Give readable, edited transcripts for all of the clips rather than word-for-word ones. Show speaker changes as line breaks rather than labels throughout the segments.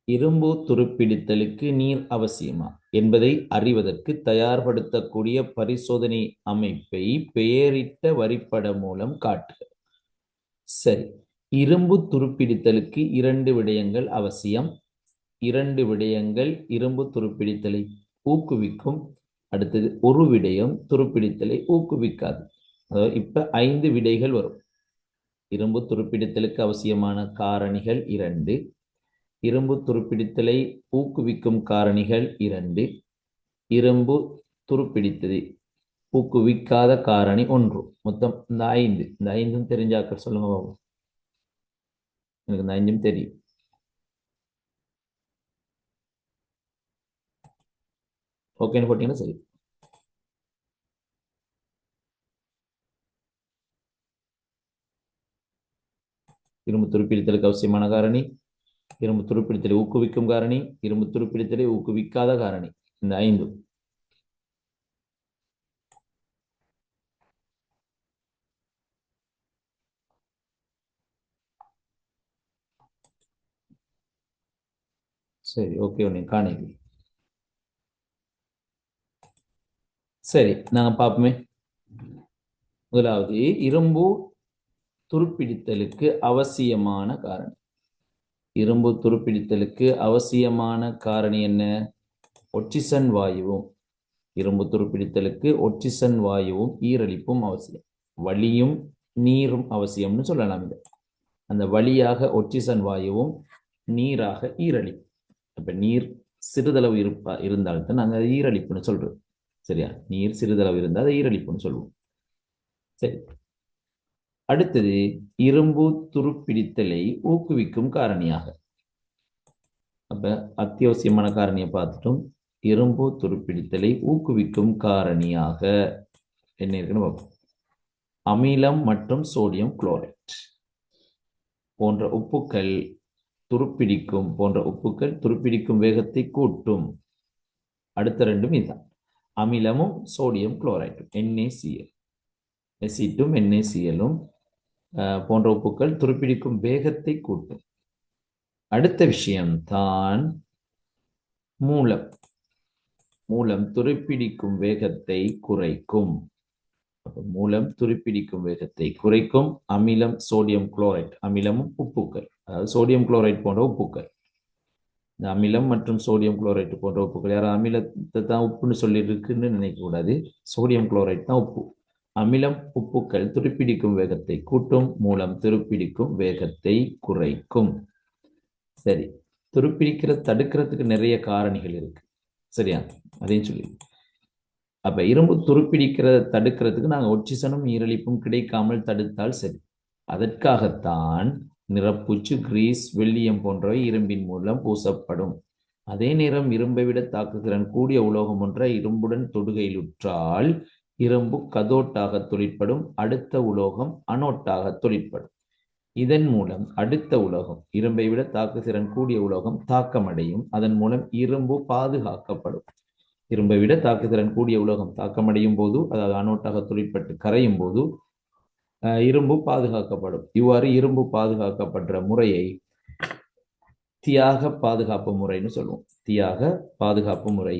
இரும்பு துருப்பிடித்தலுக்கு நீர் அவசியமா என்பதை அறிவதற்கு தயார்படுத்தக்கூடிய பரிசோதனை அமைப்பை பெயரிட்ட வரிப்படம் மூலம் காட்டுக. சரி, இரும்பு துருப்பிடித்தலுக்கு இரண்டு விடயங்கள் அவசியம். இரண்டு விடயங்கள் இரும்பு துருப்பிடித்தலை ஊக்குவிக்கும். அடுத்தது ஒரு விடயம் துருப்பிடித்தலை ஊக்குவிக்காது. அதாவது இப்ப 5 விடைகள் வரும். இரும்பு துருப்பிடித்தலுக்கு அவசியமான காரணிகள் 2, இரும்பு துருப்பிடித்தலை ஊக்குவிக்கும் காரணிகள் 2, இரும்பு துருப்பிடித்ததை ஊக்குவிக்காத காரணி 1. மொத்தம் இந்த 5. இந்த 5ம் தெரிஞ்சாக்க சொல்லுங்க பாபு. எனக்கு இந்த 5ம் தெரியும். ஓகேன்னு போட்டீங்கன்னா சரி. இரும்பு துருப்பிடித்தலுக்கு அவசியமான காரணி, இரும்பு துருப்பிடித்தலை ஊக்குவிக்கும் காரணி, இரும்பு துருப்பிடித்தலை ஊக்குவிக்காத காரணி. இந்த 5. சரி, ஓகே. ஒன்று காணிக்கு. சரி, நாங்க பார்ப்போமே. முதலாவது, இரும்பு துருப்பிடித்தலுக்கு அவசியமான காரணி. இரும்பு துருப்பிடித்தலுக்கு அவசியமான காரணி என்ன? ஒட்சிசன் வாயுவும். இரும்பு துருப்பிடித்தலுக்கு ஒட்சிசன் வாயுவும் ஈரலிப்பும் அவசியம். வளியும் நீரும் அவசியம்னு சொல்லலாம். இது அந்த வழியாக ஒட்சிசன் வாயுவும் நீராக ஈரலிப்பு. அப்ப நீர் சிறிதளவு இருந்தால்தான் நாங்கள் அதை ஈரலிப்புன்னு சொல்றோம். சரியா? நீர் சிறிதளவு இருந்தால் அதை ஈரலிப்புன்னு சொல்லுவோம். சரி, அடுத்தது இரும்பு துருப்பிடித்தலை ஊக்குவிக்கும் காரணியாக. அப்ப அத்தியாவசியமான காரணியை பார்த்துட்டோம். இரும்பு துருப்பிடித்தலை ஊக்குவிக்கும் காரணியாக என்ன இருக்குன்னு பார்ப்போம். அமிலம் மற்றும் சோடியம் குளோரைட் போன்ற உப்புக்கள் துருப்பிடிக்கும் வேகத்தை கூட்டும். அடுத்த ரெண்டும் இதுதான். அமிலமும் சோடியம் குளோரைடும் NaCl, Ac2 NaCl போன்ற உப்புக்கள் துருப்பிடிக்கும் வேகத்தை கூட்டும். அடுத்த விஷயம்தான் மூலம். மூலம் துருப்பிடிக்கும் வேகத்தை குறைக்கும். மூலம் துருப்பிடிக்கும் வேகத்தை குறைக்கும். அமிலம் சோடியம் குளோரைட், அமிலமும் உப்புக்கள், அதாவது சோடியம் குளோரைட் போன்ற உப்புக்கள். இந்த அமிலம் மற்றும் சோடியம் குளோரைட் போன்ற உப்புக்கள், யாரும் அமிலத்தை தான் உப்புன்னு சொல்லி இருக்குன்னு நினைக்க கூடாது. சோடியம் குளோரைட் தான் உப்பு. அமிலம் உப்புக்கள் துருப்பிடிக்கும் வேகத்தை கூட்டும். மூலம் துருப்பிடிக்கும் வேகத்தை குறைக்கும். சரி, தடுக்கிறதுக்கு நிறைய காரணிகள் இருக்கு. சரியா? அதையும் சொல்லி. அப்ப இரும்பு துருப்பிடிக்கிறத தடுக்கிறதுக்கு நாங்கள் ஒட்சிசனும் ஈரலிப்பும் கிடைக்காமல் தடுத்தால் சரி. அதற்காகத்தான் நிறப்பூச்சு, கிரீஸ், வெள்ளியம் போன்றவை இரும்பின் மூலம் பூசப்படும். அதே நேரம் இரும்பை விட தாக்குதிறன் கூடிய உலோகம் ஒன்றை இரும்புடன் தொடுகையிலுற்றால் இரும்பு கதோட்டாக தொழிற்படும், அடுத்த உலோகம் அனோட்டாக தொழிற்படும். இதன் மூலம் அடுத்த உலோகம், இரும்பை விட தாக்குதிறன் கூடிய உலோகம் தாக்கமடையும். அதன் மூலம் இரும்பு பாதுகாக்கப்படும். இரும்பை விட தாக்குதிறன் கூடிய உலோகம் தாக்கமடையும் போது, அதாவது அனோட்டாக தொழிற்பட்டு கரையும் போது இரும்பு பாதுகாக்கப்படும். இவ்வாறு இரும்பு பாதுகாக்கப்படுற முறையை தியாக பாதுகாப்பு முறைன்னு சொல்லுவோம். தியாக பாதுகாப்பு முறை,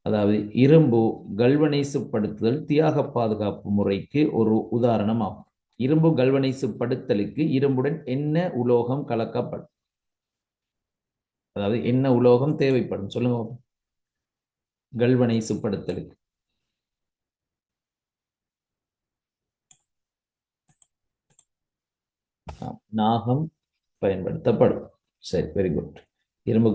அதாவது இரும்பு கல்வனைசுப்படுத்துதல் தியாக பாதுகாப்பு முறைக்கு ஒரு உதாரணம் ஆகும். இரும்பு கல்வனைசுப்படுத்தலுக்கு இரும்புடன் என்ன உலோகம் கலக்கப்படும்? அதாவது என்ன உலோகம் தேவைப்படும் சொல்லுங்க. கல்வனைசுப்படுத்தலுக்கு நாகம் பயன்படுத்தப்படும். சரி, வெரி குட். இரும்பு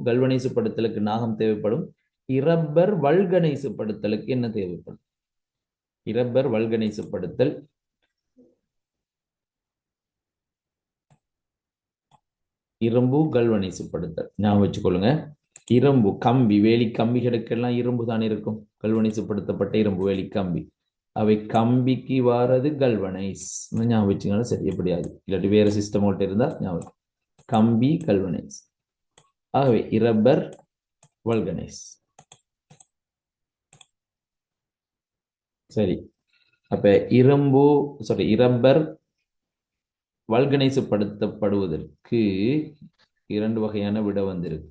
கல்வனைசுப்படுத்தலுக்கு நாகம் தேவைப்படும். இரப்பர் வல்கனைசுப்படுத்தலுக்கு என்ன தேவைப்படும்? இரப்பர் வல்கனைசுப்படுத்தல் இரும்பு கல்வனைசுப்படுத்தல் ஞாபகம் வச்சுக்கொள்ளுங்க. இரும்பு கம்பி, வேலி கம்பிகளுக்கெல்லாம் இரும்பு தான் இருக்கும். கல்வனைசுப்படுத்தப்பட்ட இரும்பு வேலி கம்பி, அவை கம்பிக்கு வாரது கல்வனைஸ். ஞாபகம் வச்சுக்கோங்க. சரி, எப்படியாது இல்லாட்டி வேற சிஸ்டம் ஓட்டு இருந்தா ஞாபகம். கம்பி கல்வனைஸ், ஆகவே இரப்பர் வல்கனைஸ். சரி, அப்ப இரப்பர் வல்கனைசுப்படுத்தப்படுவதற்கு இரண்டு வகையான விட வந்திருக்கு.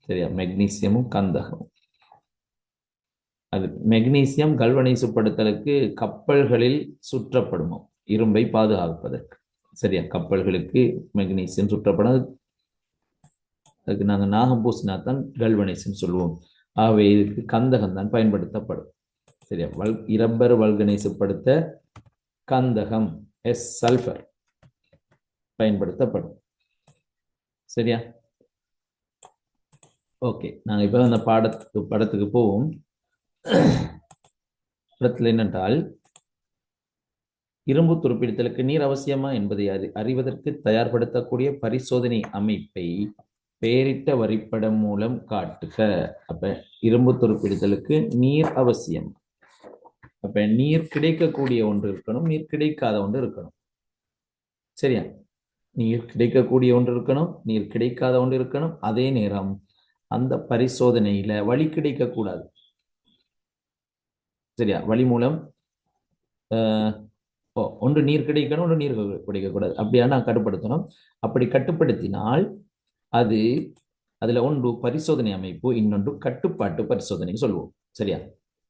சரியா? மெக்னீசியமும் கந்தகமும். அது மெக்னீசியம் கல்வனைசுப்படுத்தலுக்கு கப்பல்களில் சுற்றப்படுமா, இரும்பை பாதுகாப்பதற்கு. சரியா? கப்பல்களுக்கு மெக்னீசியம் சுற்றப்படும். அதுக்கு நாங்கள் நாகம் பூசினா தான் கல்வனைஸ்ன்னு சொல்லுவோம். ஆகவே இதுக்கு கந்தகம் தான் பயன்படுத்தப்படும். சரியா? இரப்பர் வல்கனைசுப்படுத்த கந்தகம் சல்பர் பயன்படுத்தப்படும். சரியா? ஓகே, நாங்கள் இப்போ அந்த படத்துக்கு போவோம். படத்தில் என்னென்றால், இரும்பு துருப்பிடித்தலுக்கு நீர் அவசியமா என்பதை அறிவதற்கு தயார்படுத்தக்கூடிய பரிசோதனை அமைப்பை பெயரிட்ட வரிப்படம் மூலம் காட்டுக. அப்ப இரும்பு துருப்பிடித்தலுக்கு நீர் அவசியம். அப்ப நீர் கிடைக்கக்கூடிய ஒன்று இருக்கணும், நீர் கிடைக்காத ஒன்று இருக்கணும். சரியா? நீர் கிடைக்கக்கூடிய ஒன்று இருக்கணும், நீர் கிடைக்காத ஒன்று இருக்கணும். அதே நேரம் அந்த பரிசோதனையில வழி கிடைக்க கூடாது. சரியா? வழி மூலம் ஒன்று நீர் கிடைக்கணும், ஒன்று நீர் கிடைக்கக்கூடாது. அப்படியா நான் கட்டுப்படுத்தணும். அப்படி கட்டுப்படுத்தினால் அது அதுல ஒன்று பரிசோதனை அமைப்பு, இன்னொன்று கட்டுப்பாட்டு பரிசோதனை சொல்லுவோம். சரியா?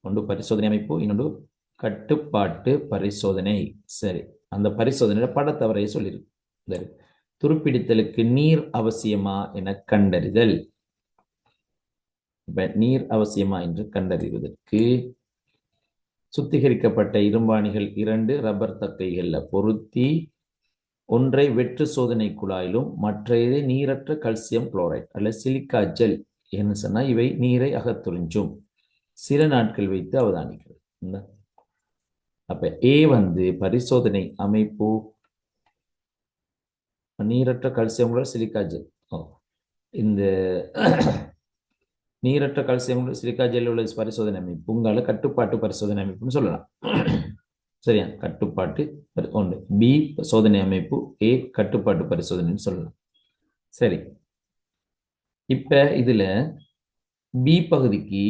ஒன்று பரிசோதனை அமைப்பு, இன்னொன்று கட்டுப்பாட்டு பரிசோதனை. சரி, அந்த பரிசோதனையில படத்தை வரைய சொல்லியிருக்கு. துருப்பிடித்தலுக்கு நீர் அவசியமா என கண்டறிதல். இப்ப நீர் அவசியமா என்று கண்டறிவதற்கு சுத்திகரிக்கப்பட்ட இரும்பாணிகள் 2 ரப்பர் தக்கைகள்ல பொருத்தி ஒன்றை வெற்று சோதனை குழாயிலும் மற்றையதை நீரற்ற கல்சியம் குளோரைட் அல்லது சிலிக்கா ஜெல் என்ன சொன்னா இவை நீரை அகத்துறிஞ்சும் சில நாட்கள் வைத்து அவதானிக்கிறது. அப்ப ஏ பரிசோதனை அமைப்பு நீரற்ற கல்சியம் குளோரைட் சிலிக்கா ஜெல். இந்த நீரற்ற கல்சியம் சிலிக்கா ஜெல் உள்ள பரிசோதனை அமைப்பு உங்களால கட்டுப்பாட்டு பரிசோதனை அமைப்புன்னு சொல்லலாம். சரியா? கட்டுப்பாட்டு ஒன்று. பி சோதனை அமைப்பு, ஏ கட்டுப்பாட்டு பரிசோதனைன்னு சொல்லலாம். சரி, இப்ப இதுல பி பகுதிக்கு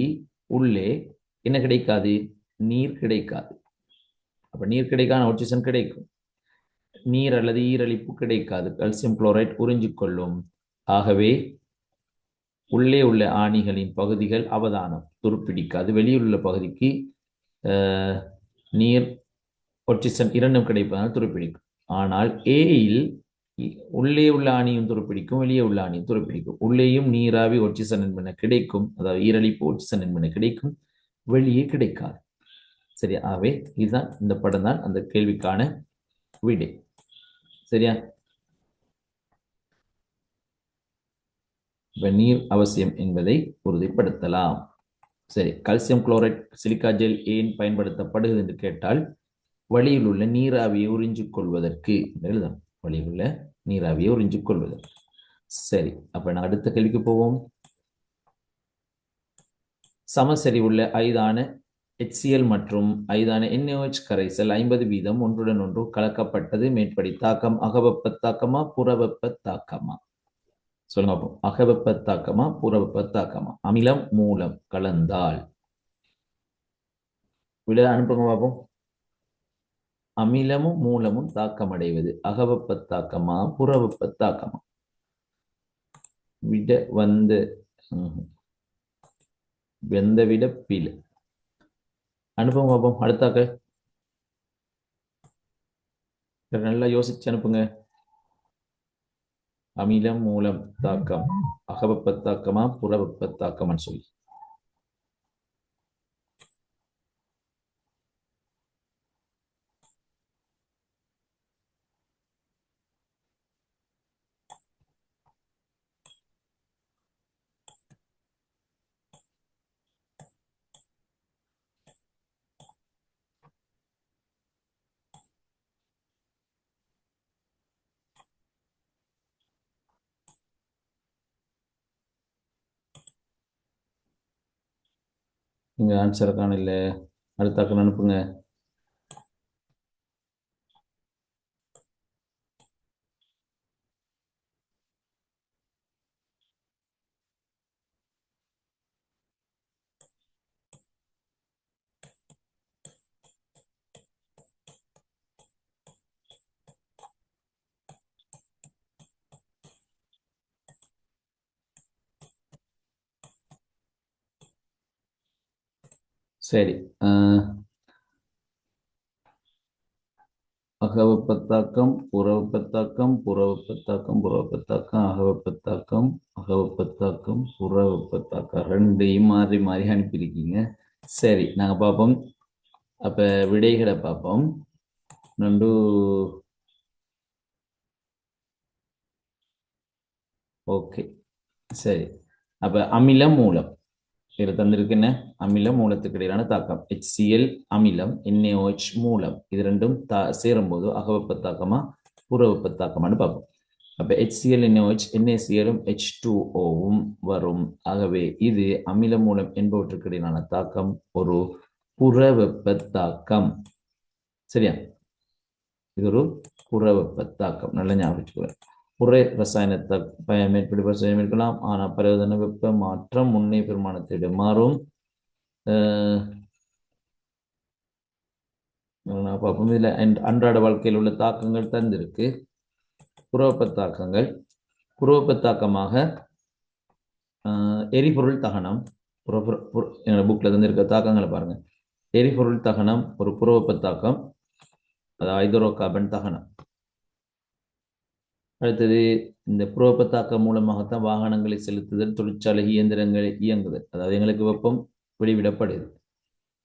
உள்ளே என்ன கிடைக்காது? நீர் கிடைக்காது. அப்ப நீர் கிடைக்காத ஆக்சிஜன் கிடைக்கும். நீர் அல்லது ஈரலிப்பு கிடைக்காது. கல்சியம் குளோரைட் உறிஞ்சிக்கொள்ளும். ஆகவே உள்ளே உள்ள ஆணிகளின் பகுதிகள் அவதானம் துருப்பிடிக்காது. வெளியுள்ள பகுதிக்கு நீர் ஆக்சிஜன் இரண்டும் கிடைப்பதால் துருப்பிடிக்கும். ஆனால் ஏயில் உள்ளே உள்ள ஆணியும் துருப்பிடிக்கும், வெளியே உள்ள ஆணியும் துருப்பிடிக்கும். உள்ளேயும் நீராவி ஆக்சிஜன் என்பன கிடைக்கும், அதாவது ஈரலிப்பு ஆக்சிஜன் என்பன கிடைக்கும், வெளியே கிடைக்காது. சரியா? ஆகவே இதுதான் இந்த படம் தான் அந்த கேள்விக்கான விடை. சரியா? நீர் அவசியம் என்பதை உறுதிப்படுத்தலாம். சரி, கல்சியம் குளோரைட் சிலிக்கா ஜெல் ஏன் பயன்படுத்தப்படுகிறது என்று கேட்டால், வழியில் உள்ள நீராவியை உறிஞ்சிக் கொள்வதற்கு எழுதணும். வழியில் உள்ள நீராவியை உறிஞ்சிக் கொள்வதற்கு. சரி, அப்ப நான் அடுத்த கேள்விக்கு போவோம். சமசரி உள்ள ஐதான HCl மற்றும் ஐதான NaOH கரைசல் 50% ஒன்றுடன் ஒன்று கலக்கப்பட்டது. மேற்படி தாக்கம் அகவெப்ப தாக்கமா புறவெப்ப தாக்கமா? சொல்லுங்க பார்ப்போம். அகவெப்ப தாக்கமா புறவெப்ப தாக்கமா? அமிலம் மூலம் கலந்தால் விட அனுப்புங்க பார்ப்போம். அமிலமும் மூலமும் தாக்கமடைவது அகவெப்ப தாக்கமா புறவெப்ப தாக்கமா? விட வெந்த விட பில் அனுப்புங்க பார்ப்போம். அடுத்தாக்க நல்லா யோசிச்சு அனுப்புங்க. அமிலம் மூலம் தாக்கம் அகவெப்ப தாக்கமா புறவெப்ப தாக்கமான்னு சொல்லி. நீங்க ஆன்சரை காணல. அடுத்தாக்க அனுப்புங்க. சரி. அகவெப்பத்தாக்கம், புறவெப்பத்தாக்கம், புறவெப்பத்தாக்கம், புறவெப்பத்தாக்கம், அகவெப்பத்தாக்கம், அகவெப்பத்தாக்கம், புறவெப்பத்தாக்கம், ரெண்டையும் மாறி மாறி அனுப்பியிருக்கீங்க. சரி, நாங்கள் பார்ப்போம். அப்போ விடைகளை பார்ப்போம். நண்டு. ஓகே, சரி. அப்போ அமிலம் மூலம் இதில் தந்திருக்குன்னு அமில மூலத்துக்கு இடையிலான தாக்கம் HCl அமிலம், NaOH மூலம், இது ரெண்டும் சேரும்போது அகவெப்பத்தாக்கமா புறவெப்பத்தாக்கமானு பார்ப்போம். அப்ப HCl NaOH NaCl H2Oவும் வரும். ஆகவே இது அமில மூலம் என்பவற்றுக்கு இடையிலான தாக்கம் ஒரு புறவெப்பத்தாக்கம். சரியா? இது ஒரு புறவெப்பத்தாக்கம். நல்ல ஞாபகம் வச்சுக்கோங்க. புற ரசாயனத்தை மேற்படி பரிசோதனை இருக்கலாம். ஆனால் பரிவர்த்தனை வெப்ப மாற்றம் முன்னே பெருமானத்தை மாறும். பார்ப்போம். இதுல அன்றாட வாழ்க்கையில் உள்ள தாக்கங்கள் தந்திருக்கு. புறவெப்பத்தாக்கங்கள். புறவெப்பத்தாக்கமாக எரிபொருள் தகனம். என்னோட புக்ல தந்திருக்க தாக்கங்களை பாருங்க. எரிபொருள் தகனம் ஒரு புறவெப்பத்தாக்கம், அதாவது ஹைட்ரோ கார்பன் தகனம். அடுத்தது இந்த புறவெப்பத்தாக்கம் மூலமாகத்தான் வாகனங்களை செலுத்துதல், தொழிற்சாலை இயந்திரங்களை இயங்குதல், அதாவது எங்களுக்கு வெப்பம் வெளிவிடப்படுது.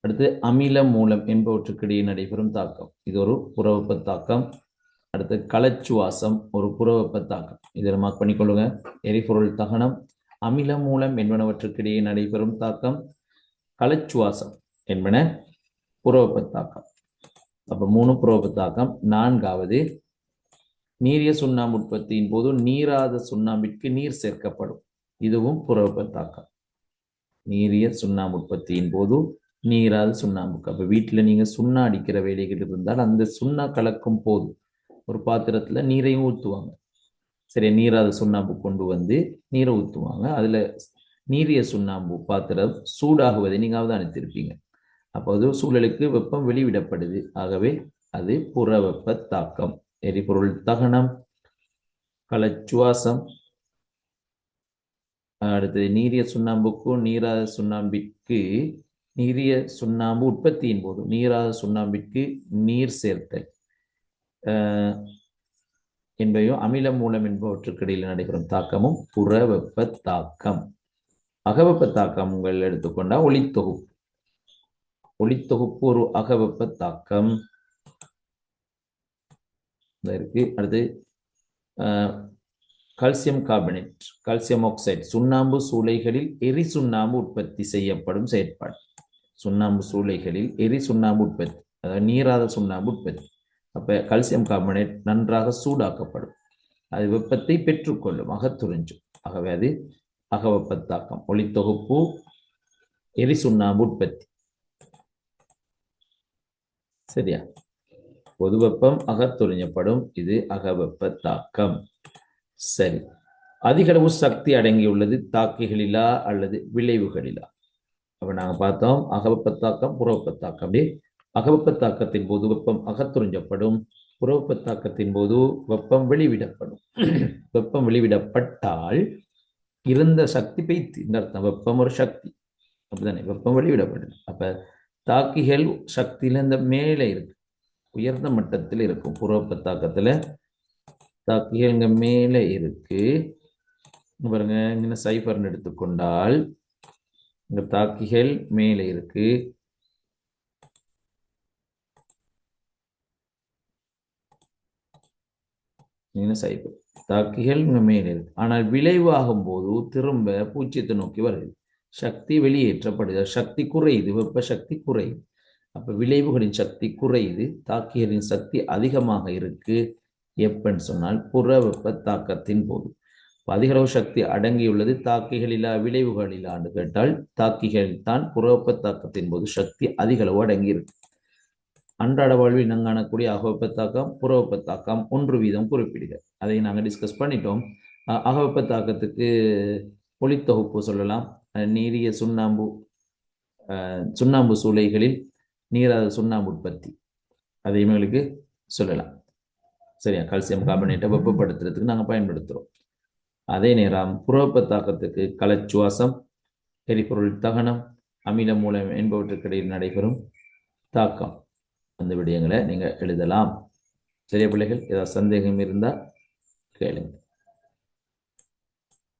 அடுத்து அமிலம் மூலம் என்பவற்றுக்கு இடையே நடைபெறும் தாக்கம், இது ஒரு புறவெப்பத்தாக்கம். அடுத்து களச்சுவாசம் ஒரு புறவெப்பத்தாக்கம். இதில் மார்க் பண்ணிக்கொள்ளுங்க. எரிபொருள் தகனம், அமிலம் மூலம் என்பனவற்றுக்கு இடையே நடைபெறும் தாக்கம், களச்சுவாசம் என்பன புறவெப்பத்தாக்கம். அப்ப 3 புறவெப்பத்தாக்கம். 4வது நீரிய சுண்ணாம்பு உற்பத்தியின் போது நீராத சுண்ணாம்பிற்கு நீர் சேர்க்கப்படும், இதுவும் புறவெப்பத்தாக்கம். நீரிய சுண்ணாம்பு உற்பத்தியின் போது நீராத சுண்ணாம்புக்கு. அப்ப வீட்டுல நீங்க சுண்ணா அடிக்கிற வேலைகள் இருந்தால் அந்த சுண்ணா கலக்கும் போது ஒரு பாத்திரத்துல நீரையும் ஊற்றுவாங்க. சரி, நீராத சுண்ணாம்பு கொண்டு வந்து நீரை ஊற்றுவாங்க. அதுல நீரிய சுண்ணாம்பு பாத்திரம் சூடாகுவதை நீங்க அவதானித்திருப்பீங்க. அப்போது சூழலுக்கு வெப்பம் வெளிவிடப்படுது. ஆகவே அது புற வெப்ப தாக்கம். எரிபொருள் தகனம், களச்சுவாசம், அடுத்தது நீரிய சுண்ணாம்புக்கும் நீராத சுண்ணாம்பிற்கு நீரிய சுண்ணாம்பு உற்பத்தியின் போது நீராத சுண்ணாம்பிற்கு நீர் சேர்த்தல் என்பதையும் அமிலம் மூலம் என்பவற்றுக்கு இடையில் நடைபெறும் தாக்கமும் புற வெப்ப தாக்கம். அகவெப்ப தாக்கங்கள் எடுத்துக்கொண்டா ஒளித்தொகுப்பு. ஒளித்தொகுப்பு ஒரு அகவெப்ப தாக்கம் இருக்கு. அடுத்து கால்சியம் கார்பனேட், கால்சியம் ஆக்சைடு, சுண்ணாம்பு சூளைகளில் எரி சுண்ணாம்பு உற்பத்தி செய்யப்படும் செயற்பாடு. சுண்ணாம்பு சூளைகளில் எரி சுண்ணாம்பு உற்பத்தி, அதாவது நீராத சுண்ணாம்பு உற்பத்தி. அப்ப கால்சியம் கார்பனேட் நன்றாக சூடாக்கப்படும், அது வெப்பத்தை பெற்றுக்கொள்ளும், அகத்துறிஞ்சும். ஆகவே அது அகவெப்பத்தாக்கம். ஒளித்தொகுப்பு, எரி சுண்ணாம்பு உற்பத்தி. சரியா? பொது வெப்பம் அகத்துறிஞ்சப்படும், இது அகவெப்பத்தாக்கம். சரி, அதிகளவு சக்தி அடங்கியுள்ளது தாக்கிகளிலா அல்லது விளைவுகளிலா? அப்ப நாங்க பார்த்தோம் அகவெப்பத்தாக்கம், புறவெப்பத்தாக்கம். அப்படி அகவெப்பத்தாக்கத்தின் போது வெப்பம் அகத்துறிஞ்சப்படும், புறவெப்பத்தாக்கத்தின் போது வெப்பம் வெளிவிடப்படும். வெப்பம் வெளிவிடப்பட்டால் இருந்த சக்தி பெய்த்து இந்த அர்த்தம். வெப்பம் ஒரு சக்தி, அப்படித்தானே? வெப்பம் வெளிவிடப்படுது. அப்ப தாக்கிகள் சக்தியில இந்த மேலே இருக்கு, உயர்ந்த மட்டத்தில் இருக்கும். புறவெப்பத்தாக்கத்துல தாக்கிகள் இங்க மேலே இருக்கு பாருங்க. இங்க சைபர்னு எடுத்துக்கொண்டால் இந்த தாக்கிகள் மேலே இருக்கு. சைபர் தாக்கிகள் இங்க மேலே இருக்கு. ஆனால் விளைவாகும் போது திரும்ப பூஜ்ஜியத்தை நோக்கி வருது, சக்தி வெளியேற்றப்படுது, சக்தி குறையுது, வெப்ப சக்தி குறையுது. அப்ப விளைவுகளின் சக்தி குறையுது, தாக்கிகளின் சக்தி அதிகமாக இருக்கு. எப்பன்னு சொன்னால் புற வெப்ப தாக்கத்தின் போது. அதிகளவு சக்தி அடங்கியுள்ளது தாக்கிகளிலா விளைவுகளிலான்னு கேட்டால் தாக்கிகள் தான் புற வெப்ப தாக்கத்தின் போது சக்தி அதிகளவு அடங்கி இருக்கு. அன்றாட வாழ்வில் நாங்கள் காணக்கூடிய அகவெப்பத்தாக்கம், புறவெப்பத்தாக்கம் 1 வீதம் குறிப்பிடுக. அதை நாங்கள் டிஸ்கஸ் பண்ணிட்டோம். அகவெப்பத்தாக்கத்துக்கு ஒளித்தொகுப்பு சொல்லலாம். நீரிய சுண்ணாம்பு, சுண்ணாம்பு சூளைகளில் நீராத சுண்ணாம்பு உற்பத்தி, அதையும் எங்களுக்கு சொல்லலாம். சரியா? கால்சியம் கார்பனேட்டை வெப்பப்படுத்துறதுக்கு நாங்கள் பயன்படுத்துகிறோம். அதே நேரம் புறவெப்பத்தாக்கத்துக்கு களச்சுவாசம், எரிபொருள் தகனம், அமில மூலம் என்பவற்றுக்கிடையில் நடைபெறும் தாக்கம். அந்த விடயங்களை நீங்க எழுதலாம். சரியா பிள்ளைகள்? ஏதாவது சந்தேகம் இருந்தா கேளுங்க.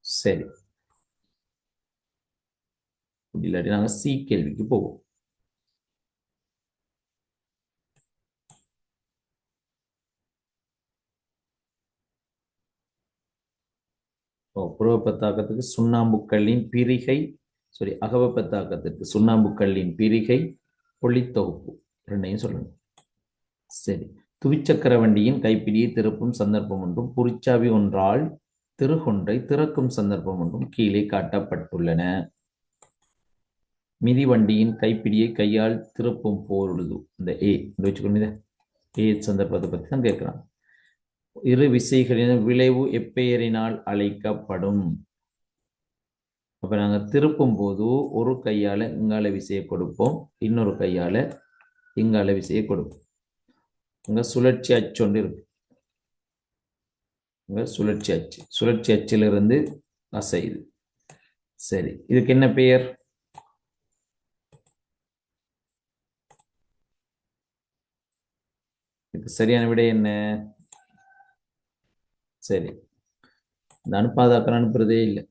சரி, இல்லாட்டி நாங்கள் சி கேள்விக்கு போவோம். புறவெப்ப தாக்கத்துக்கு சுண்ணாம்புக்கல்லின் பிரிகை, அகவெப்ப தாக்கத்திற்கு சுண்ணாம்புக்கல்லின் பிரிகை, ஒளித்தொகுப்பு ரெண்டையும் சொல்லணும். சரி, துவிச்சக்கர வண்டியின் கைப்பிடியை திருப்பும் சந்தர்ப்பம் ஒன்றும் குறிச்சாவி ஒன்றால் திருகொன்றை திறக்கும் சந்தர்ப்பம் ஒன்றும் கீழே காட்டப்பட்டுள்ளன. மிதிவண்டியின் கைப்பிடியை கையால் திருப்பும் பொழுது, இந்த வச்சுக்கணும், ஏ சந்தர்ப்பத்தை பற்றி தான் கேட்கிறான். இரு விசைகளின் விளைவு எப்பெயரினால் அழைக்கப்படும்? அப்ப நாங்க திருப்பும் போது ஒரு கையால இங்கால விசையை கொடுப்போம், இன்னொரு கையால இங்கால விசையை கொடுப்போம். இங்க சுழற்சி அச்சு ஒன்று இருக்கு. இங்க சுழற்சி அச்சு, சுழற்சி அச்சிலிருந்து அசைது. சரி, இதுக்கு என்ன பெயர்? இதுக்கு சரியான விடை என்ன? சரி, இந்த அனுப்பாதாக்கள் அனுப்புறதே இல்லை.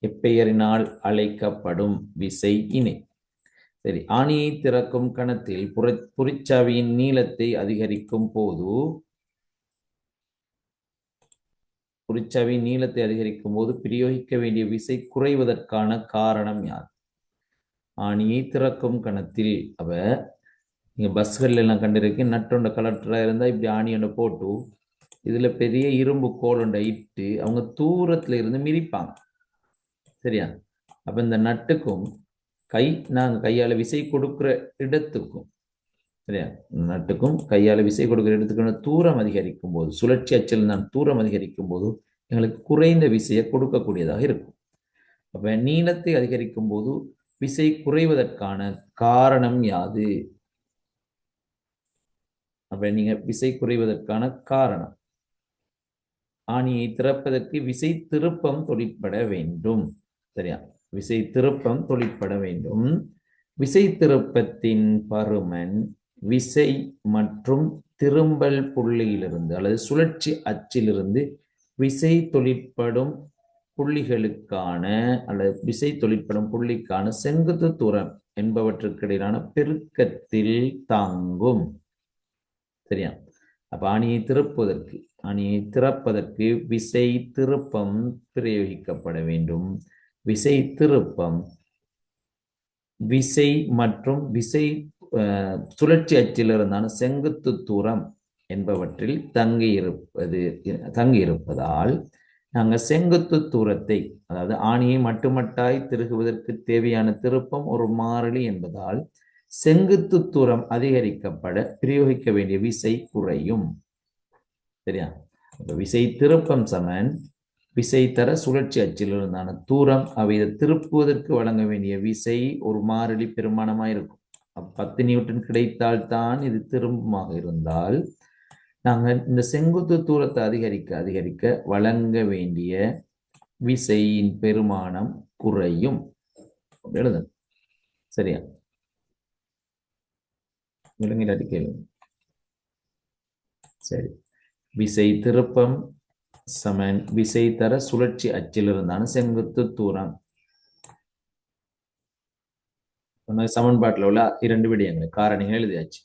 எப்பெயரினால் அழைக்கப்படும் விசை இணை. சரி, ஆணியை திறக்கும் கணத்தில் புரிச்சாவியின் நீளத்தை அதிகரிக்கும் போது, புரிச்சாவியின் நீளத்தை அதிகரிக்கும் போது பிரயோகிக்க வேண்டிய விசை குறைவதற்கான காரணம் யாது? ஆணியை திறக்கும் கணத்தில், அவ நீங்க பஸ்கள்ல எல்லாம் கண்டிருக்கேன், நட்டொண்ட கலெக்டரா இருந்தா இப்படி ஆணியொண்ட போட்டு இதுல பெரிய இரும்பு கோலொண்ட இட்டு அவங்க தூரத்துல இருந்து மிதிப்பாங்க. சரியா? அப்ப இந்த நட்டுக்கும் நாங்க கையால விசை கொடுக்கிற இடத்துக்கும், சரியா, நட்டுக்கும் கையால விசை கொடுக்கிற இடத்துக்கு தூரம் அதிகரிக்கும் போது, சுழற்சி அச்சில் நான் தூரம் அதிகரிக்கும் போது எங்களுக்கு குறைந்த விசையை கொடுக்கக்கூடியதாக இருக்கும். அப்ப நீளத்தை அதிகரிக்கும் போது விசை குறைவதற்கான காரணம் யாது? அப்ப நீங்க விசை குறைவதற்கான காரணம், ஆணியை திறப்பதற்கு விசை திருப்பம் தொழிற்பட வேண்டும். சரியா? விசை திருப்பம் தொழிற்பட வேண்டும். விசை திருப்பத்தின் பருமன் விசை மற்றும் திரும்பல் புள்ளியிலிருந்து அல்லது சுழற்சி அச்சிலிருந்து விசை தொழிற்படும் புள்ளிகளுக்கான அல்லது விசை தொழிற்படும் புள்ளிக்கான செங்குத்து தூரம் என்பவற்றுக்கிடையிலான பெருக்கத்தில் தாங்கும். சரியா? அப்ப ஆணியை திறப்பதற்கு விசை திருப்பம் பிரயோகிக்கப்பட வேண்டும். விசை திருப்பம் விசை மற்றும் விசை சுழற்சி அச்சிலிருந்தான செங்குத்து தூரம் என்பவற்றில் தங்கியிருப்பதால் நாங்கள் செங்குத்து தூரத்தை, அதாவது ஆணியை மட்டுமட்டாய் திருகுவதற்கு தேவையான திருப்பம் ஒரு மாறிலி என்பதால் செங்குத்து தூரம் அதிகரிக்கப்பட பிரயோகிக்க வேண்டிய விசை குறையும். சரியா? விசை திருப்பம் சமன் விசை தர சுழற்சி அச்சிலிருந்தான தூரம், அவை திருப்புவதற்கு வழங்க வேண்டிய விசை ஒரு மாறிலி பெருமானமாக இருக்கும். 10 நியூட்டன் கிடைத்தால்தான் இது திரும்பமாக இருந்தால் நாங்கள் இந்த செங்குத்து தூரத்தை அதிகரிக்க அதிகரிக்க வழங்க வேண்டிய விசையின் பெருமானம் குறையும். எழுது. சரியா? விலங்கிலாட்டி கேள்வி. சரி, விசை திருப்பம் சமன் விசை தர சுழற்சி அச்சிலிருந்தான செங்குத்து தூரம். சமன்பாட்டில் உள்ள 2 விடயங்கள் காரணிகள் எழுதியாச்சு.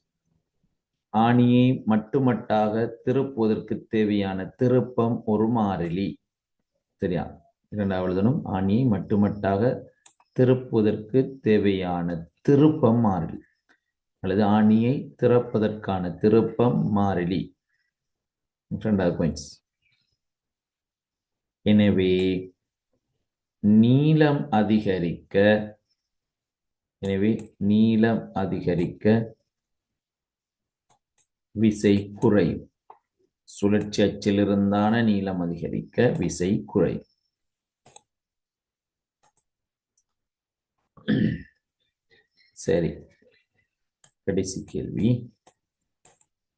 ஆணியை மட்டுமட்டாக திருப்புவதற்கு தேவையான திருப்பம் ஒரு மாறிலி. சரியா? இரண்டாவது, ஆணியை மட்டுமட்டாக திருப்புவதற்கு தேவையான திருப்பம் மாறிலி அல்லது ஆணியை திறப்பதற்கான திருப்பம் மாறிலி. 2வது பாயிண்ட்ஸ். எனவே நீளம் அதிகரிக்க விசை குறையும். சுழற்சி அச்சிலிருந்தான நீளம் அதிகரிக்க விசை குறையும். சரி, கடைசி கேள்வி.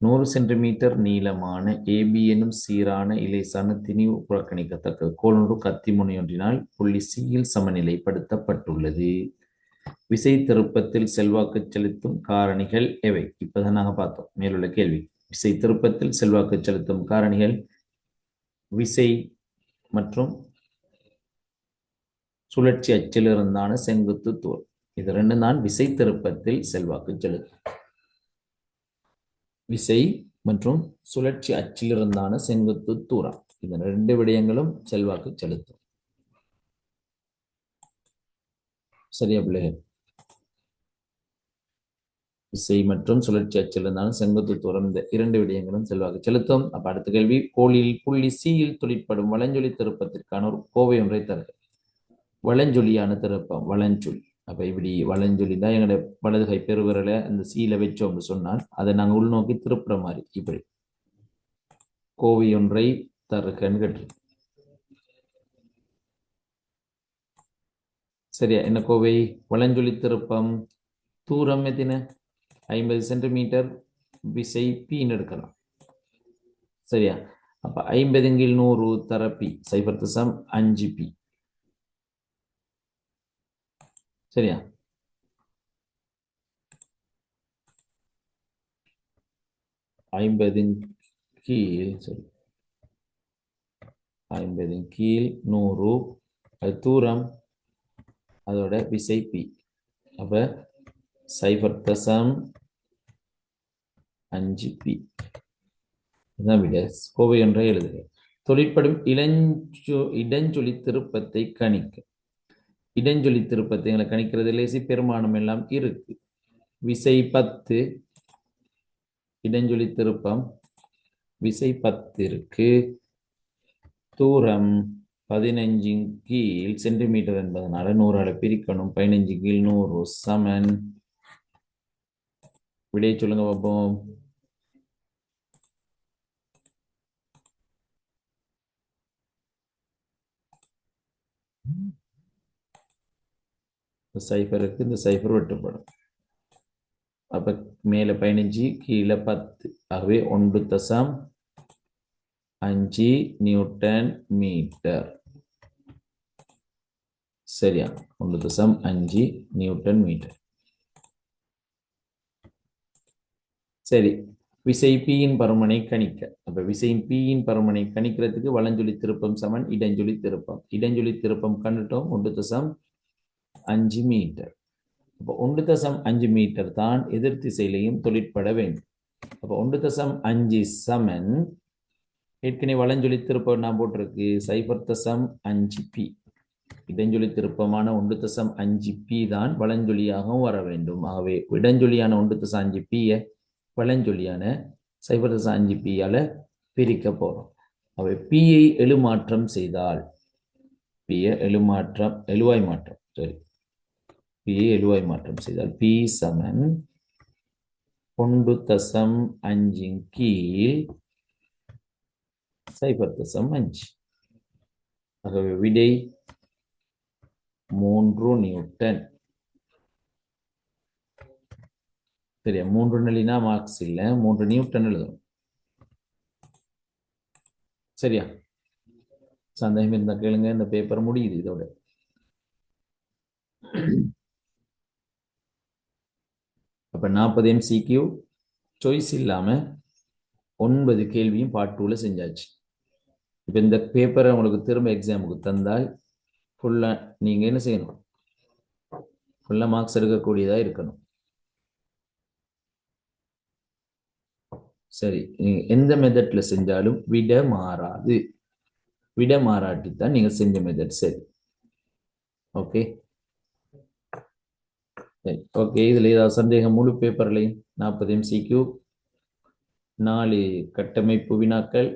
100 சென்டிமீட்டர் நீளமான ஏபி எனும் சீரான இலேசான திணிவு புறக்கணிக்கத்தக்கது கோளொன்று கத்தி முனையொன்றினால் புள்ளி சியில் சமநிலைப்படுத்தப்பட்டுள்ளது. விசை திருப்பத்தில் செல்வாக்கு செலுத்தும் காரணிகள் எவை? இப்பதான் நாங்க பார்த்தோம் மேலுள்ள கேள்வி. விசை திருப்பத்தில் செல்வாக்கு செலுத்தும் காரணிகள் விசை மற்றும் சுழற்சி அச்சில் இருந்தான செங்குத்து தூரம். இது ரெண்டும் தான் விசை திருப்பத்தில் செல்வாக்கு செலுத்தும். விசை மற்றும் சுழற்சி அச்சில் இருந்தான செங்குத்து தூரம். இந்த 2 விடயங்களும் செல்வாக்கு செலுத்தும். சரியா பிள்ளைகள்? விசை மற்றும் சுழற்சி அச்சில் இருந்தாலும் செங்குத்து தூரம், இந்த 2 விடயங்களும் செல்வாக்கு செலுத்தும். அப்ப அடுத்த கேள்வி, கோளில் புள்ளி சியில் தொழிற்படும் வலஞ்சொலி திருப்பத்திற்கான ஒரு கோவை ஒன்றை தருக. வலஞ்சொலியான திருப்பம், வலஞ்சொலி. அப்ப இப்படி வலஞ்சொலி தான் எங்களுடைய வலது கை பெருவிரலை அந்த சீல வச்சோம்னு சொன்னால் அதை நாங்கள் உள்நோக்கி திருப்புற மாதிரி இப்படி கோவை ஒன்றை தருகன்னு கேட்டு. சரியா? என்ன கோவை? வலஞ்சொலி திருப்பம். தூரம் எத்தனை? 50 சென்டிமீட்டர். விசை பீன்னு எடுக்கலாம். சரியா? அப்ப 50/100 தர பி 0.5 பி. சரியா? ஐம்பதின் கீழ் 100 அது தூரம், அதோட விசை பி. அப்ப 0.5 பி. இதான் விட. கோவை ஒன்றை எழுதுக. தொழிற்படும் இடஞ்சொலி திருப்பத்தை கணிக்க. இடஞ்சொலி திருப்பத்தை எங்களை கணிக்கிறது லேசி, பெருமானம் எல்லாம் இருக்கு. விசை 10, இடஞ்சொலி திருப்பம் விசை 10 இருக்கு. தூரம் 15 கீழ் சென்டிமீட்டர் என்பதனால 100 பிரிக்கணும். 15 கீழ் 100 சமன். விடை சொல்லுங்க பார்ப்போம். சைபருக்கு இந்த சைபர் வெட்டுப்படும். அப்ப மேல 15 கீழே 10, ஆகவே 1.5 நியூட்டன் மீட்டர். சரியா? 1.5 நியூட்டன் மீட்டர். சரி, விசை பியின் பருமனை கணிக்க. அப்ப விசை பியின் பருமனை கணிக்கிறதுக்கு வலஞ்சொலி திருப்பம் சமன் இடஞ்சொலி திருப்பம். இடஞ்சொலி திருப்பம் கண்டுட்டோம் 1.5 மீட்டர். அப்போ 1.5 மீட்டர் தான் எதிர் திசையிலையும் தொழிற்பட வேண்டும். அப்போ 1.5 சமன், ஏற்கனவே வலஞ்சொலி திருப்பம் நான் போட்டிருக்கு 0.5 பி. இடஞ்சொலி திருப்பமான 1.5 பி தான் வலஞ்சொலியாகவும் வர வேண்டும். ஆகவே இடஞ்சொலியான 1.5 பிய வலஞ்சொலியான 0.5 பியால பிரிக்க போறோம். அவை பியை எழுமாற்றம் செய்தால், பியை எழுவாய் மாற்றம், சரி, பியை எழுவாய் மாற்றம் செய்தால் பி சமன் 1.5 கீழ் 0.5. ஆகவே விடை 3 நியூட்டன். சரியா? 3 நிலைனா மார்க்ஸ் இல்ல, 3 நியூட்டன் எழுதணும். சரியா? சந்தேகம் இருந்தா கேளுங்க. இந்த பேப்பர் முடியுது இதோட. அப்ப 40 MCQ சாய்ஸ் இல்லாம 9 கேள்வியும் பார்ட் 2ல செஞ்சாச்சு. இப்ப இந்த பேப்பரை உங்களுக்கு திரும்ப எக்ஸாமுக்கு தந்தால் ஃபுல்லா நீங்க என்ன செய்யணும்? ஃபுல்லா மார்க்ஸ் எடுக்கக்கூடியதா இருக்கணும். சரி, நீங்க எந்த மெத்தட்ல செஞ்சாலும் விட மாறாது. விட மாறாட்டித்தான் நீங்க செஞ்ச மெத்தட் சரி. Okay okay. இதுல ஏதாவது சந்தேகம்? முழு பேப்பர்லையும் 40 MCQ, 4 கட்டமைப்பு வினாக்கள்,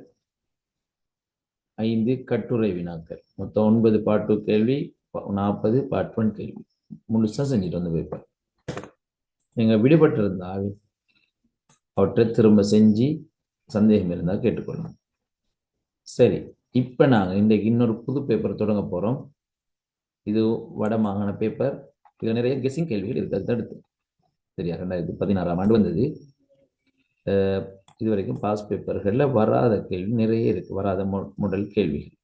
5 கட்டுரை வினாக்கள், மொத்தம் 9 பார்ட் 2 கேள்வி, 40 பார்ட் 1 கேள்வி. முழுசா செஞ்சுட்டு வந்த பேப்பர். நீங்க விடுபட்டிருந்தால் அவற்றை திரும்ப செஞ்சு சந்தேகம் இருந்தால் கேட்டுக்கொள்ளலாம். சரி, இப்ப நாங்க இன்றைக்கு இன்னொரு புது பேப்பர் தொடங்க போறோம். இது வட மாகாண பேப்பர். இதுல நிறைய கெஸிங் கேள்விகள் இருக்கு. அடுத்து சரியா 2016ஆம் ஆண்டு வந்தது. இது வரைக்கும் பாஸ் பேப்பர்களில் வராத கேள்வி நிறைய இருக்கு, வராத மாடல் கேள்விகள்.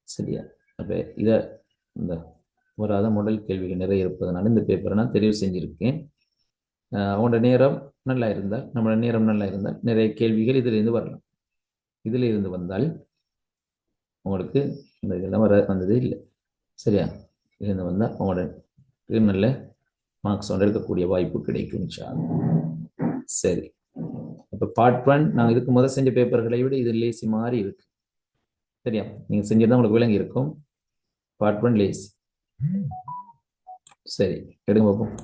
சரியா? அப்போ இதை இந்த வராத மாடல் கேள்விகள் நிறைய இருப்பதனால இந்த பேப்பரை நான் தெரிவு செஞ்சுருக்கேன். உங்களோட நேரம் நல்லா இருந்தால், நம்மளோட நேரம் நல்லா இருந்தால் நிறைய கேள்விகள் இதிலிருந்து வரலாம். இதில் இருந்து வந்தால் உங்களுக்கு இந்த இதெல்லாம் வந்ததே இல்லை. சரியா? இதிலிருந்து வந்தால் உங்களோட நல்ல மார்க்ஸ் ஒன்று எடுக்கக்கூடிய வாய்ப்பு கிடைக்கும். சரி, இப்போ பார்ட் 1 நாங்கள் இதுக்கு முதல் செஞ்ச பேப்பர்களை விட இது லேசி மாதிரி இருக்கு. சரியா? நீங்கள் செஞ்சிருந்தா உங்களுக்கு விளங்கி இருக்கும். Part 1 lazy. சரி, எடுங்க பார்ப்போம்.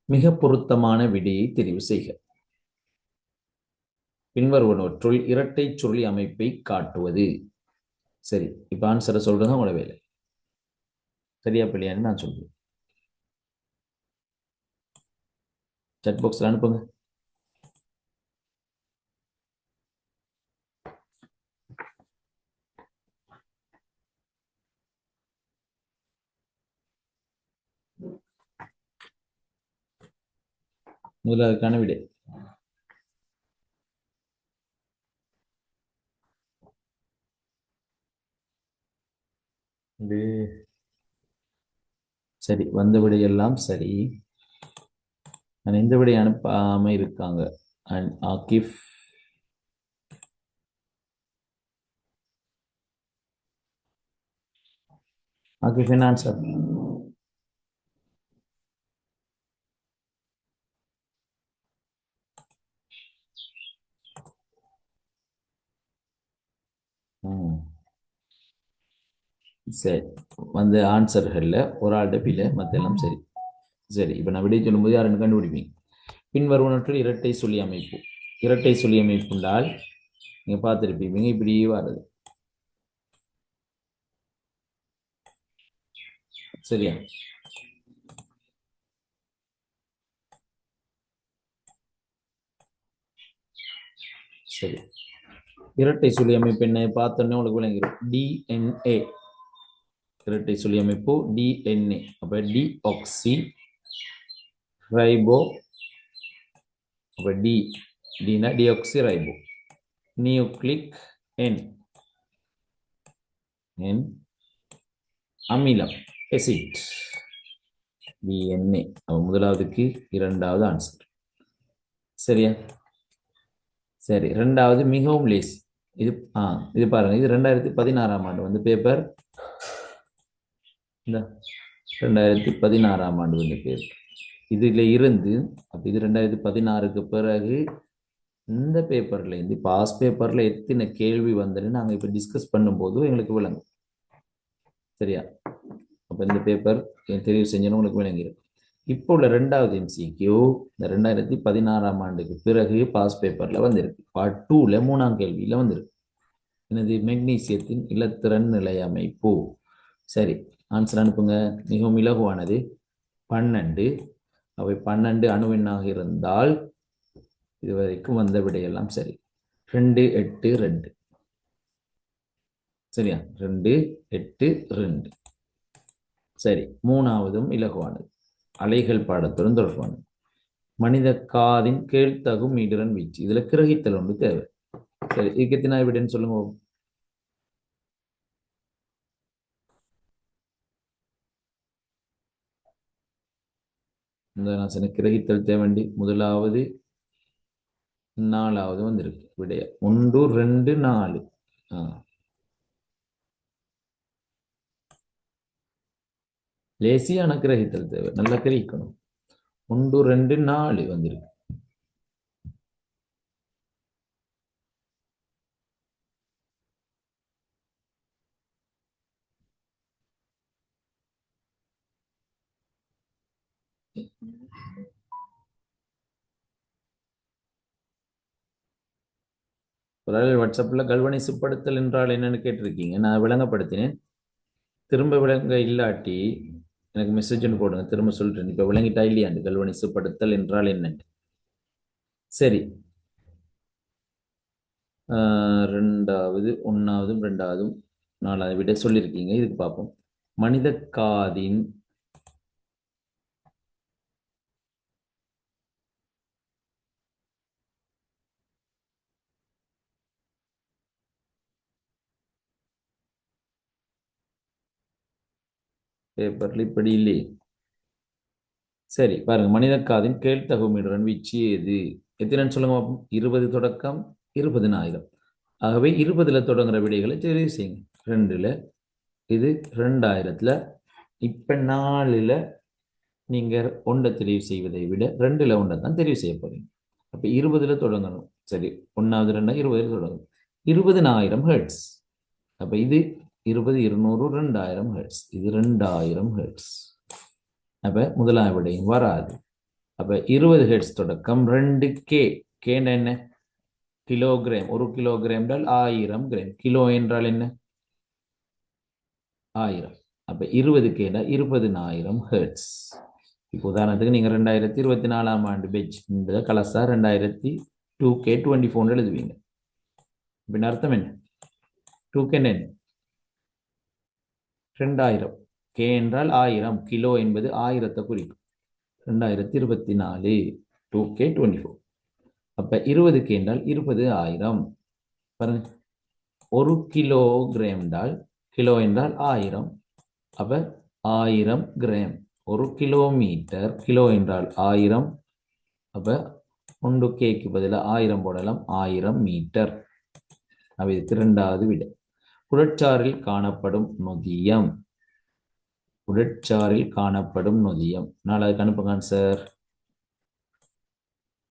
மிக பொருத்தமான விடையை தெரிவு செய்க. பின்வருவனவற்றுள் இரட்டை சுருளி அமைப்பை காட்டுவது. சரி, இப்ப ஆன்சரை சொல்றது உங்களோட வேலை. சரியா பிள்ளையான்னு நான் சொல்றேன். சாட் பாக்ஸ்ல அனுப்புங்க. முதலாவதுக்கான விடை சரி, வந்த விடையெல்லாம் சரி. நான் இந்த விடை அனுப்பாம இருக்காங்க. ஆகிஃப் என்ன ஆன்சர்? சரி, வந்து ஆன்சர்களில் ஒரு ஆள்கிட்ட பிள்ளை, மற்றெல்லாம் சரி. சரி, இப்போ நான் விடை சொல்லும்போது யாருன்னு கண்டுபிடிப்பீங்க. பின்வருவனற்றில் இரட்டை சொல்லி அமைப்பு. இரட்டை சொல்லி அமைப்பு என்றால் நீங்கள் பார்த்துருப்பீங்க, இப்படியே வர்றது. சரியா? சரி, இரட்டை சொல்லி அமைப்பு என்ன பார்த்தோன்னே உங்களுக்கு விளங்கிடும். டிஎன்ஏ இரட்டை சொல்லி அமைப்பு டிஎன்ஏ. அப்போ டிஆக்சி ரைபோ. அப்போ டினா டிஆக்சி ரைபோ. நியூக்ளிக் என் என் அமிலம் எசிட் டிஎன்ஏ. அப்போ முதலாவதுக்கு இரண்டாவது ஆன்சர். சரியா? சரி, ரெண்டாவது மிகவும் லேஸ். இது இது பாருங்க, இது 2016ஆம் ஆண்டு வந்து பேப்பர். இந்த 2016ஆம் ஆண்டு வந்து பேப்பர். இதுல இருந்து அப்ப இது 2016க்கு பிறகு இந்த பேப்பர்ல இருந்து பாஸ் பேப்பர்ல எத்தனை கேள்வி வந்ததுன்னு நாங்க இப்ப டிஸ்கஸ் பண்ணும்போது எங்களுக்கு விளங்கும். சரியா? அப்ப இந்த பேப்பர் தெரிவு செஞ்சோன்னு உங்களுக்கு விளங்கிடும். இப்போ உள்ள 2வது எம்சிக்யூ இந்த 2016ஆம் ஆண்டுக்கு பிறகு பாஸ் பேப்பர்ல வந்திருக்கு. பார்ட் 2ல 3ஆம் கேள்வியில வந்திருக்கு. எனது மெக்னீசியத்தின் இலத்திறன் நிலை அமைப்பு. சரி, ஆன்சர் அனுப்புங்க. மிகவும் இலகுவானது. 12. அவை 12 அணுவெண்ணாக இருந்தால் இதுவரைக்கும் வந்த விடையெல்லாம் சரி. 2 8 2. சரியா? 2 8 2. சரி, 3ஆவதும் இலகுவானது. அலைகள் பாடத்துடன் தொடர்பானது. மனித காதின் கேழ்த்தகும் மீடிரன் வீச்சு. இதுல கிரகித்தல் ஒன்று தேவை. சரி, இதுக்கு எத்தனை விடைன்னு சொல்லுங்க. இந்த நான் சொன்ன கிரகித்தல் தேவண்டி முதலாவது 4வது வந்திருக்கு விடைய. 1 2 4. லேசியான கிரகித்தல் தேவை, நல்லா கிரகிக்கணும். 1 2 4 வந்திருக்கு. வாட்ஸ்அப்ல கல்வனிசுப்படுத்தல் என்றால் என்னன்னு கேட்டிருக்கீங்க. நான் விளங்கப்படுத்தினேன். திரும்ப விளங்க இல்லாட்டி எனக்கு மெசேஜ்னு போடுங்க, திரும்ப சொல்றேன். இப்ப விளங்கிட்டா இல்லையாண்டு கல்வனிசுப்படுத்தல் என்றால் என்னன்னு. சரி, 2வது 1ஆவதும் 2ஆவதும் 4வது விட சொல்லியிருக்கீங்க. இதுக்கு பார்ப்போம். மனித காதின் பேப்பர்ல இப்படி இல்லையே. சரி பாருங்க, மனித காதின் கேள்தகுமிடுறன் வீச்சு எது? எத்தனைன்னு சொல்லுங்க பார்ப்போம். 20 தொடக்கம் 20,000. ஆகவே 20ல தொடங்குற விடைகளை தெரிவு செய்யுங்க. 2ல, இது 2000ல. இப்ப 4ல நீங்க ஒன்றை தெரிவு செய்வதை விட 2ல ஒன்றை தான் தெரிவு செய்ய போறீங்க. அப்ப 20ல தொடங்கணும். சரி, 1வது 2 20ல தொடங்கணும். 20,000 ஹெர்ட்ஸ். அப்ப இது 20 200 2000 ஹெர்ட்ஸ். இது 2000 ஹெர்ட்ஸ். அப்ப முதலாம் விடையும் வராது. அப்ப 20 ஹெர்ட்ஸ் தொடக்கம் 2K. கேன்னா என்ன? கிலோகிராம். 1 கிலோகிராம் என்றால் 1000 கிராம். கிலோ என்றால் என்ன? 1000. அப்ப 20K என்றால் 20,000 ஹெர்ட்ஸ். இப்போ உதாரணத்துக்கு நீங்க 2024ஆம் ஆண்டு பெட்ச் என்பதை கலசா 2002K24 எழுதுவீங்க. அப்படின்னு அர்த்தம் என்ன? 2K என்ன? 2000. K என்றால் 1000. கிலோ என்பது 1000-ஐ குறிக்கும். 2024 2K24. அப்ப 20K என்றால் 20,000. பாருங்க, 1 கிலோகிராம் என்றால், கிலோ என்றால் 1000. அப்ப 1000 கிராம். 1 கிலோமீட்டர். கிலோ என்றால் 1000. அப்ப 1Kக்கு பதிலாக 1000 போடலாம். 1000 மீட்டர். அப்ப இதுக்கு 2வது விடை. உடற்சாரில் காணப்படும் நொதியம். உடற்சாரில் காணப்படும் நொதியம். 4வது அனுப்புங்க சார்.